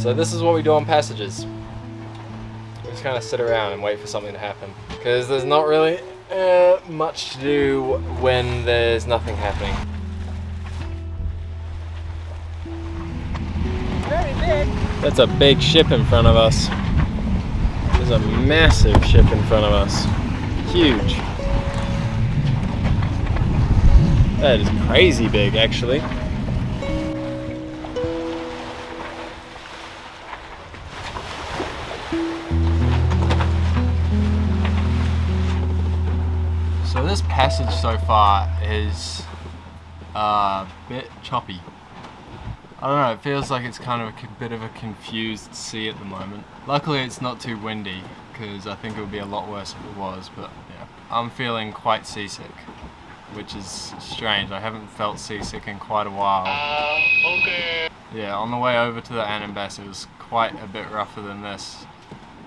So this is what we do on passages. We just kind of sit around and wait for something to happen. Because there's not really much to do when there's nothing happening. Very big. That's a big ship in front of us. There's a massive ship in front of us. Huge. That is crazy big, actually. So this passage so far is a bit choppy. I don't know, it feels like it's kind of a bit of a confused sea at the moment. Luckily it's not too windy, because I think it would be a lot worse if it was, but yeah. I'm feeling quite seasick, which is strange. I haven't felt seasick in quite a while. Okay. Yeah, on the way over to the Anambas it was quite a bit rougher than this,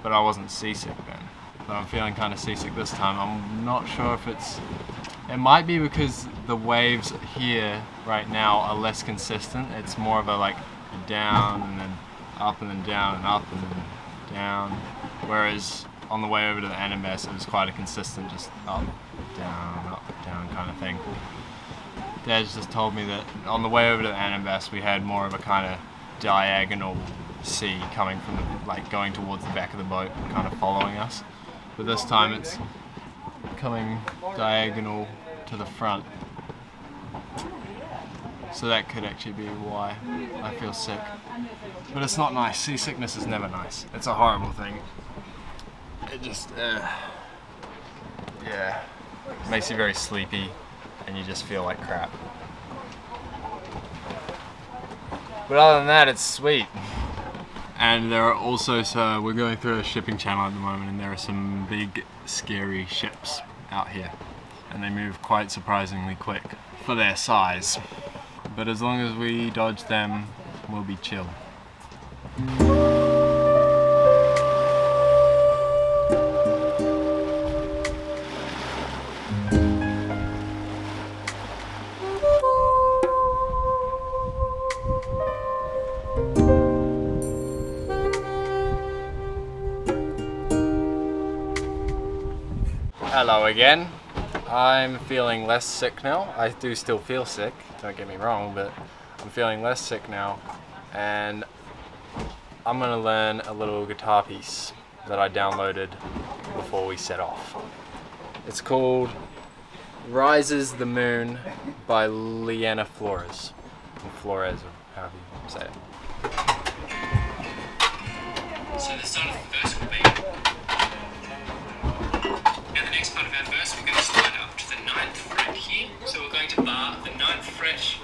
but I wasn't seasick then. But I'm feeling kind of seasick this time. I'm not sure if it might be because the waves here right now are less consistent. It's more of a like down and then up and then down and up and then down. Whereas on the way over to the Anambas it was quite a consistent just up, down kind of thing. Dad's just told me that on the way over to the Anambas we had more of a kind of diagonal sea coming from the, like going towards the back of the boat and kind of following us. But this time it's coming diagonal to the front. So that could actually be why I feel sick. But it's not nice. Seasickness is never nice. It's a horrible thing. It just, yeah, makes you very sleepy and you just feel like crap. But other than that, it's sweet. And there are also, so we're going through a shipping channel at the moment and there are some big scary ships out here. And they move quite surprisingly quick for their size. But as long as we dodge them, we'll be chill. Hello again. I'm feeling less sick now. I do still feel sick, don't get me wrong, but I'm feeling less sick now. And I'm gonna learn a little guitar piece that I downloaded before we set off. It's called Rises the Moon by Liana Flores. Flores, or however you say it. So the start of the verse will be. Now the next part of our verse, we're going to slide up to the 9th fret here. So we're going to bar the 9th fret.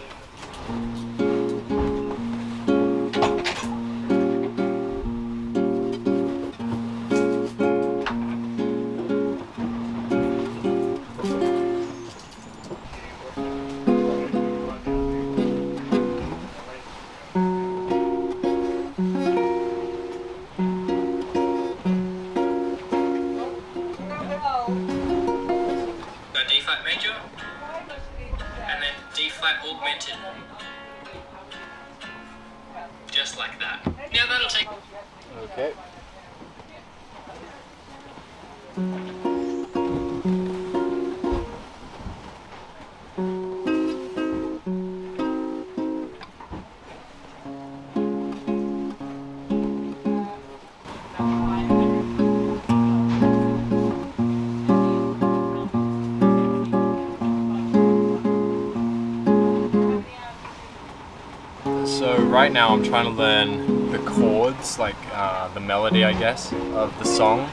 D flat major, and then D flat augmented, just like that. Now that'll take. Okay. So right now I'm trying to learn the chords, like the melody I guess, of the song,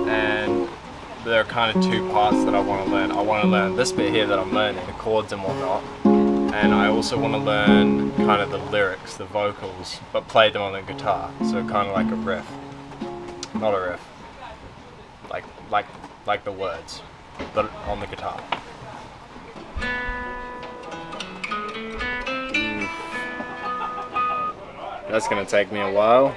and there are kind of two parts that I want to learn. I want to learn this bit here that I'm learning, the chords and whatnot, and I also want to learn kind of the lyrics, the vocals, but play them on the guitar, so kind of like a riff. Not a riff, like the words, but on the guitar. That's gonna take me a while.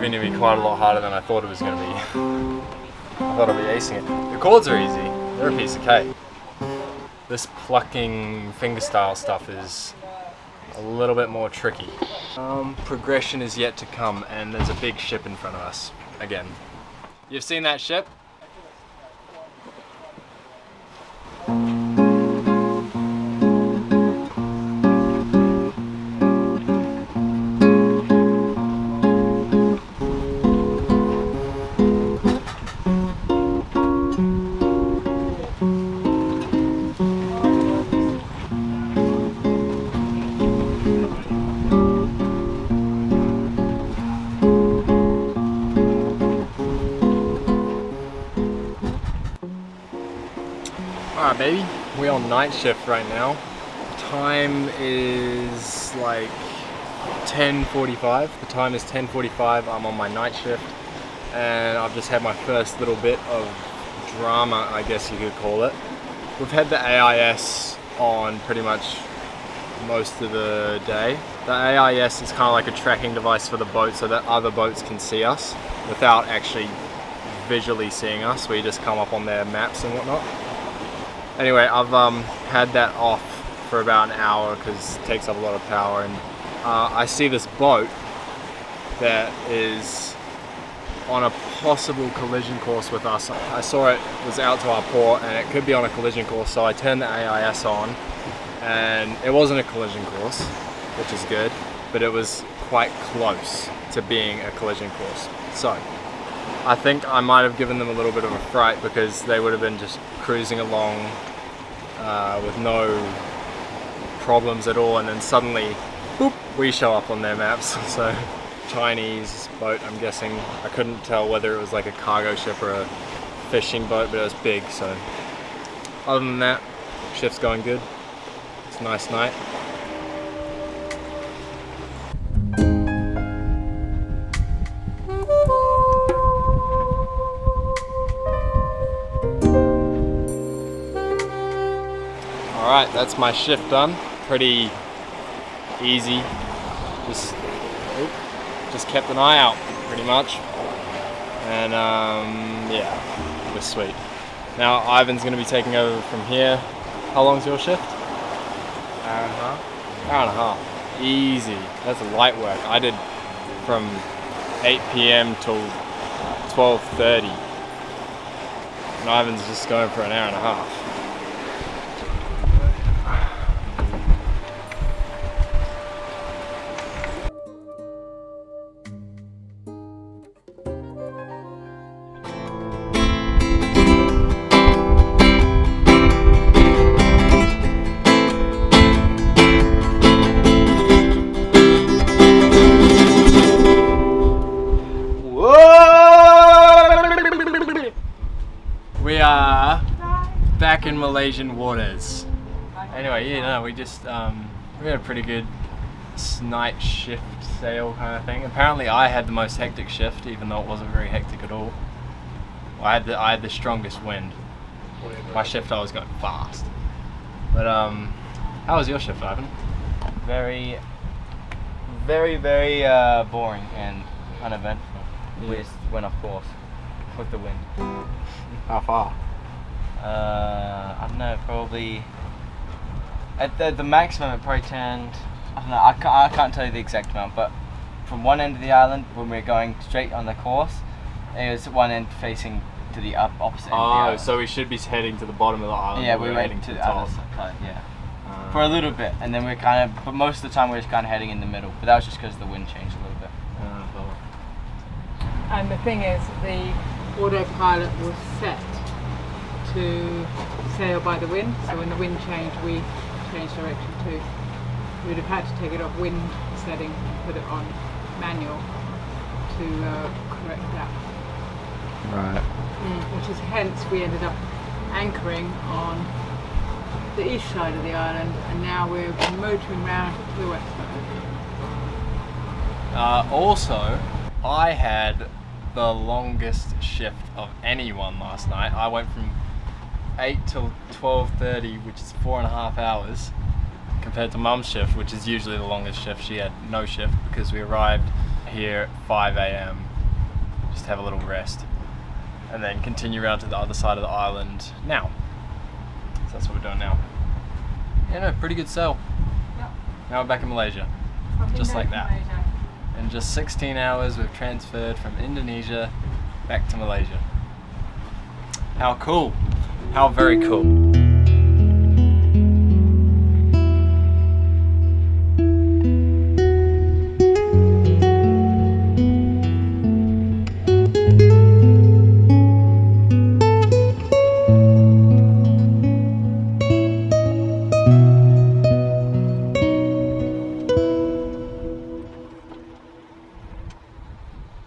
proving to be quite a lot harder than I thought it was going to be. I thought I'd be acing it. The chords are easy, they're a piece of cake. This plucking fingerstyle stuff is a little bit more tricky. Progression is yet to come, and there's a big ship in front of us, again. You've seen that ship? Alright baby, we're on night shift right now. Time is like 10:45. The time is 10:45. I'm on my night shift and I've just had my first little bit of drama, I guess you could call it. We've had the AIS on pretty much most of the day. The AIS is kind of like a tracking device for the boat so that other boats can see us without actually visually seeing us. We just come up on their maps and whatnot. Anyway, I've had that off for about an hour because it takes up a lot of power, and I see this boat that is on a possible collision course with us. I saw it was out to our port and it could be on a collision course, so I turned the AIS on and it wasn't a collision course, which is good, but it was quite close to being a collision course. So I think I might have given them a little bit of a fright because they would have been just cruising along with no problems at all, and then suddenly, boop, we show up on their maps. So Chinese boat, I'm guessing. I couldn't tell whether it was like a cargo ship or a fishing boat, but it was big. So other than that, shift's going good. It's a nice night. Alright, that's my shift done. Pretty easy. Just kept an eye out, pretty much. And yeah, it was sweet. Now Ivan's going to be taking over from here. How long's your shift? Hour and a half. Hour and a half. Easy. That's light work. I did from 8 PM till 12:30. And Ivan's just going for an hour and a half. We are back in Malaysian waters. Anyway, yeah, no, we just we had a pretty good night shift sail kind of thing. Apparently, I had the most hectic shift, even though it wasn't very hectic at all. I had the strongest wind. My shift, I was going fast. But how was your shift, Ivan? Very boring and uneventful. We just went off course with the wind. How far? I don't know, probably at the maximum it probably turned, I don't know, I can't tell you the exact amount, but from one end of the island when we were going straight on the course, it was one end facing to the opposite end of the island. So we should be heading to the bottom of the island. Yeah, we were heading to the other side, yeah. For a little bit, and then we're kind of, but most of the time we're just kind of heading in the middle, but that was just because the wind changed a little bit. And the thing is, the autopilot was set to sail by the wind, so when the wind changed, we changed direction too. We'd have had to take it off wind setting and put it on manual to correct that. Right. Which is hence we ended up anchoring on the east side of the island, and now we're motoring round to the west side. Also, I had the longest shift of anyone last night. I went from 8 till 12:30, which is 4.5 hours, compared to Mum's shift, which is usually the longest shift. She had no shift because we arrived here at 5 AM just have a little rest, and then continue around to the other side of the island now. So that's what we're doing now. Yeah, no, pretty good sail. Yep. Now we're back in Malaysia. Just like that. In just 16 hours we've transferred from Indonesia back to Malaysia. How cool. How very cool.